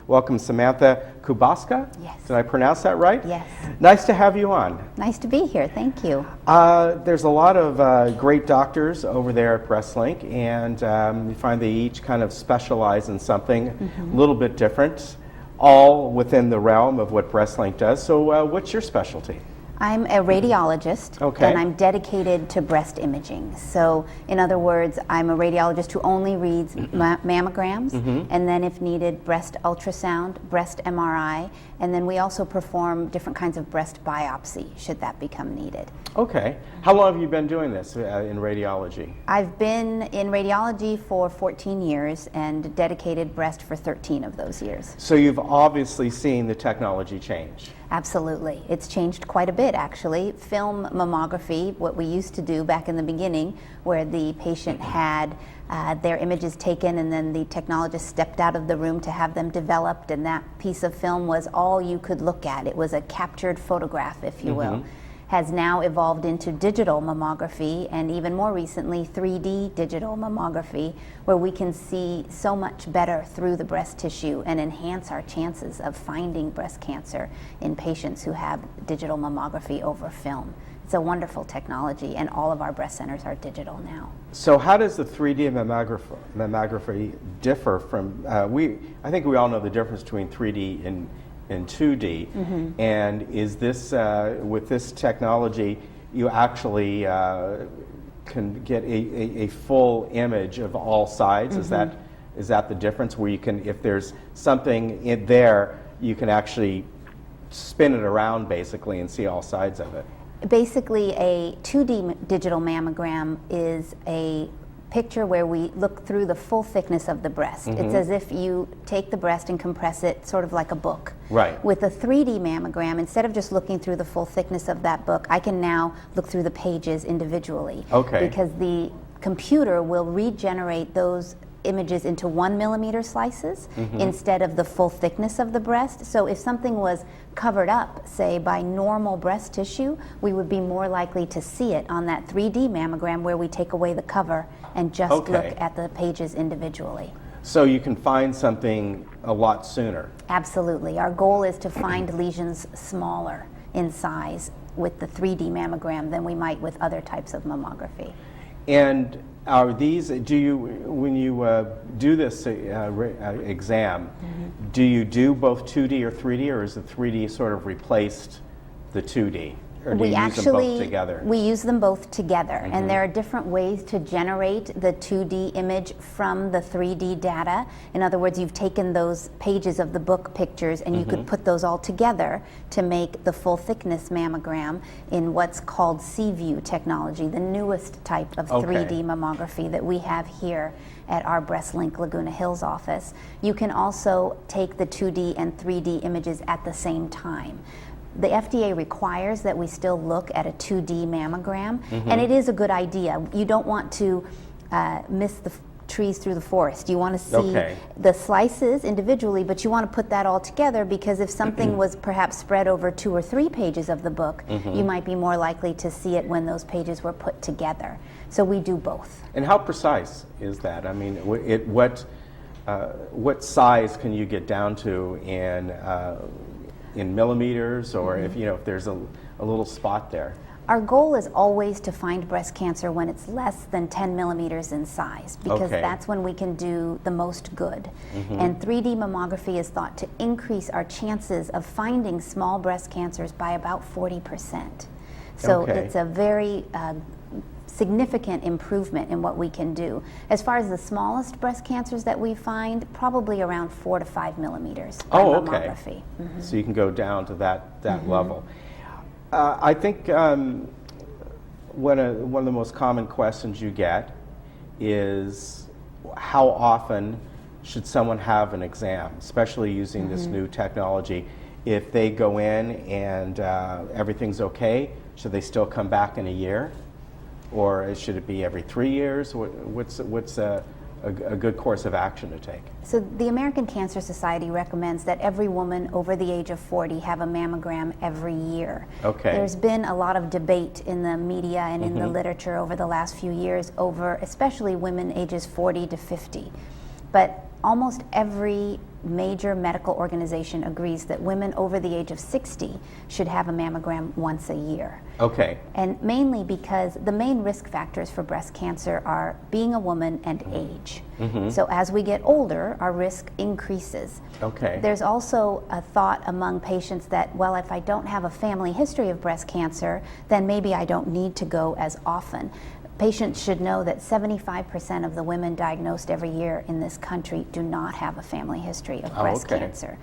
welcome Samantha Kubaska. Yes. Did I pronounce that right? Yes. Nice to have you on. Nice to be here. Thank you. There's a lot of great doctors over there at Breastlink, and you find they each kind of specialize in something a little bit different, all within the realm of what Breastlink does. So what's your specialty? I'm a radiologist, Okay. and I'm dedicated to breast imaging. So, in other words, I'm a radiologist who only reads mammograms, and then if needed, breast ultrasound, breast MRI, and then we also perform different kinds of breast biopsy, should that become needed. Okay. How long have you been doing this in radiology? I've been in radiology for 14 years and dedicated breast for 13 of those years. So you've obviously seen the technology change. Absolutely. It's changed quite a bit, actually. Film mammography, what we used to do back in the beginning, where the patient had their images taken and then the technologist stepped out of the room to have them developed, and that piece of film was all you could look at. It was a captured photograph, if you will. Has now evolved into digital mammography, and even more recently 3D digital mammography, where we can see so much better through the breast tissue and enhance our chances of finding breast cancer in patients who have digital mammography over film. It's a wonderful technology, and all of our breast centers are digital now. So how does the 3D mammography differ from, I think we all know the difference between 3D and 2D, and is this, with this technology, you actually can get a full image of all sides? Is that the difference, where you can, if there's something in there, you can actually spin it around basically and see all sides of it? Basically, a 2D digital mammogram is a picture where we look through the full thickness of the breast. It's as if you take the breast and compress it sort of like a book. Right. With a 3D mammogram, instead of just looking through the full thickness of that book, I can now look through the pages individually. Okay. Because the computer will regenerate those images into 1 millimeter slices instead of the full thickness of the breast. So if something was covered up, say, by normal breast tissue, we would be more likely to see it on that 3D mammogram, where we take away the cover and just look at the pages individually. So you can find something a lot sooner? Absolutely. Our goal is to find lesions smaller in size with the 3D mammogram than we might with other types of mammography. And are these, do you, when you do this exam, do you do both 2D or 3D, or is the 3D sort of replaced the 2D? Or do you use them both together? We use them both together, and there are different ways to generate the 2D image from the 3D data. In other words, you've taken those pages of the book pictures and you could put those all together to make the full thickness mammogram in what's called C-View technology, the newest type of 3D mammography that we have here at our Breastlink Laguna Hills office. You can also take the 2D and 3D images at the same time. The FDA requires that we still look at a 2D mammogram, and it is a good idea. You don't want to miss the trees through the forest. You want to see the slices individually, but you want to put that all together, because if something was perhaps spread over 2 or 3 pages of the book, you might be more likely to see it when those pages were put together. So we do both. And how precise is that? I mean, what size can you get down to in millimeters, or if there's a little spot there? Our goal is always to find breast cancer when it's less than 10 millimeters in size, because that's when we can do the most good. And 3D mammography is thought to increase our chances of finding small breast cancers by about 40%. So it's a very significant improvement in what we can do. As far as the smallest breast cancers that we find, probably around 4 to 5 millimeters by mammography. So you can go down to that level. I think one of the most common questions you get is, how often should someone have an exam, especially using this new technology? If they go in and everything's okay, should they still come back in a year? Or should it be every 3 years? What's a good course of action to take? So the American Cancer Society recommends that every woman over the age of 40 have a mammogram every year. There's been a lot of debate in the media and in the literature over the last few years over especially women ages 40 to 50. But almost every major medical organization agrees that women over the age of 60 should have a mammogram once a year. Okay. And mainly because the main risk factors for breast cancer are being a woman and age. So as we get older, our risk increases. Okay. There's also a thought among patients that, well, if I don't have a family history of breast cancer, then maybe I don't need to go as often. Patients should know that 75% of the women diagnosed every year in this country do not have a family history of breast cancer.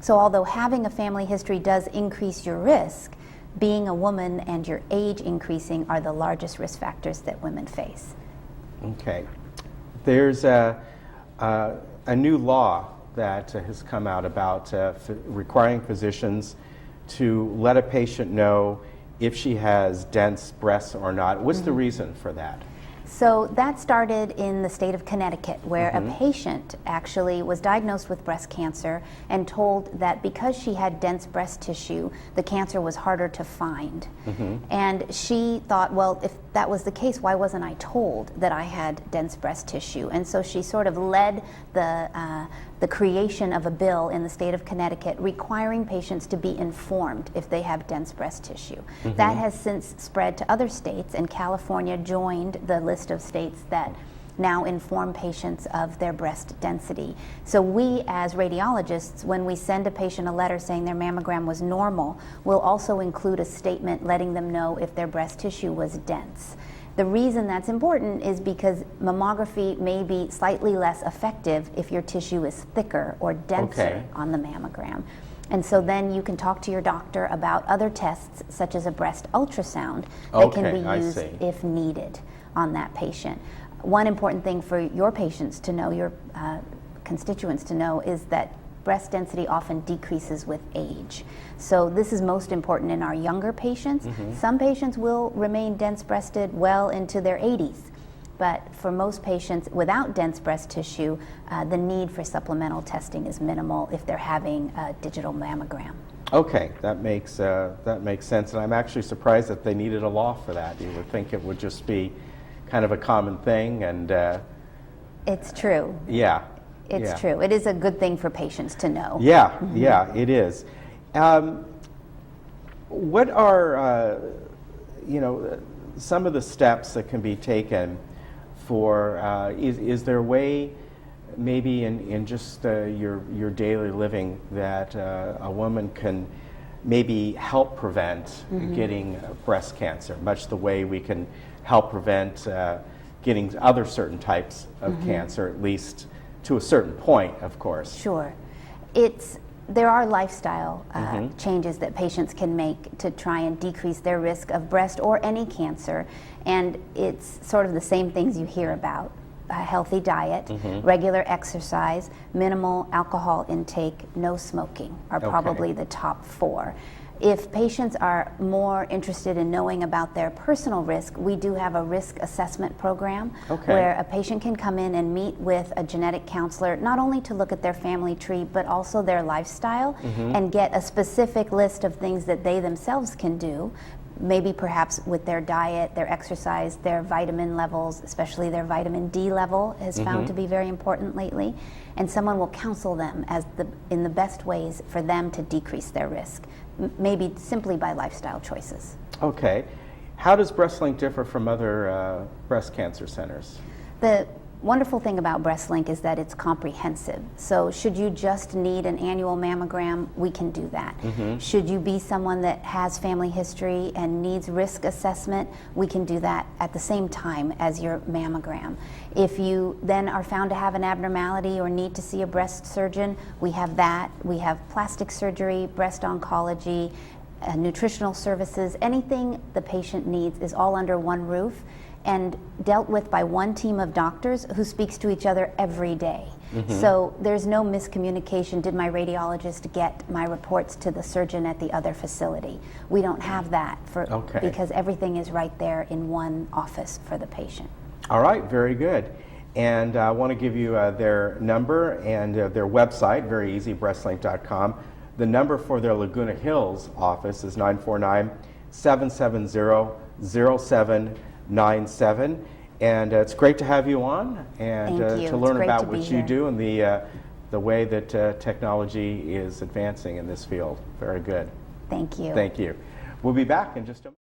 So although having a family history does increase your risk, being a woman and your age increasing are the largest risk factors that women face. Okay. There's a new law that has come out about requiring physicians to let a patient know if she has dense breasts or not. What's the reason for that? So that started in the state of Connecticut, where a patient actually was diagnosed with breast cancer and told that because she had dense breast tissue, the cancer was harder to find. And she thought, well, if that was the case, why wasn't I told that I had dense breast tissue? And so she sort of led the creation of a bill in the state of Connecticut requiring patients to be informed if they have dense breast tissue. That has since spread to other states, and California joined the list of states that now inform patients of their breast density. So we as radiologists, when we send a patient a letter saying their mammogram was normal, we'll also include a statement letting them know if their breast tissue was dense. The reason that's important is because mammography may be slightly less effective if your tissue is thicker or denser on the mammogram. And so then you can talk to your doctor about other tests, such as a breast ultrasound, that can be used if needed on that patient. One important thing for your patients to know, your constituents to know, is that breast density often decreases with age. So this is most important in our younger patients. Some patients will remain dense breasted well into their 80s. But for most patients without dense breast tissue, the need for supplemental testing is minimal if they're having a digital mammogram. Okay, that makes sense. And I'm actually surprised that they needed a law for that. You would think it would just be kind of a common thing, and it's true. Yeah. It's true. It is a good thing for patients to know. Yeah, yeah, it is. What are, some of the steps that can be taken for, is there a way maybe in just your daily living that a woman can maybe help prevent getting breast cancer, much the way we can help prevent getting other certain types of cancer, at least to a certain point, of course? Sure. There are lifestyle changes that patients can make to try and decrease their risk of breast or any cancer, and it's sort of the same things you hear about. A healthy diet, regular exercise, minimal alcohol intake, no smoking are probably the top 4. If patients are more interested in knowing about their personal risk, we do have a risk assessment program where a patient can come in and meet with a genetic counselor, not only to look at their family tree, but also their lifestyle, and get a specific list of things that they themselves can do, maybe perhaps with their diet, their exercise, their vitamin levels, especially their vitamin D level is found to be very important lately, and someone will counsel them in the best ways for them to decrease their risk, maybe simply by lifestyle choices. Okay. How does Breastlink differ from other breast cancer centers? The wonderful thing about Breastlink is that it's comprehensive. So should you just need an annual mammogram, we can do that. Should you be someone that has family history and needs risk assessment, we can do that at the same time as your mammogram. If you then are found to have an abnormality or need to see a breast surgeon, we have that. We have plastic surgery, breast oncology, nutritional services. Anything the patient needs is all under one roof and dealt with by one team of doctors who speaks to each other every day. So there's no miscommunication. Did my radiologist get my reports to the surgeon at the other facility? We don't have that because everything is right there in one office for the patient. All right, very good. And I want to give you their number and their website, very easy, breastlink.com. The number for their Laguna Hills office is 949-770-0797. And it's great to have you on and to learn about what you do and the the way that technology is advancing in this field. Very good. Thank you. Thank you. We'll be back in just a moment.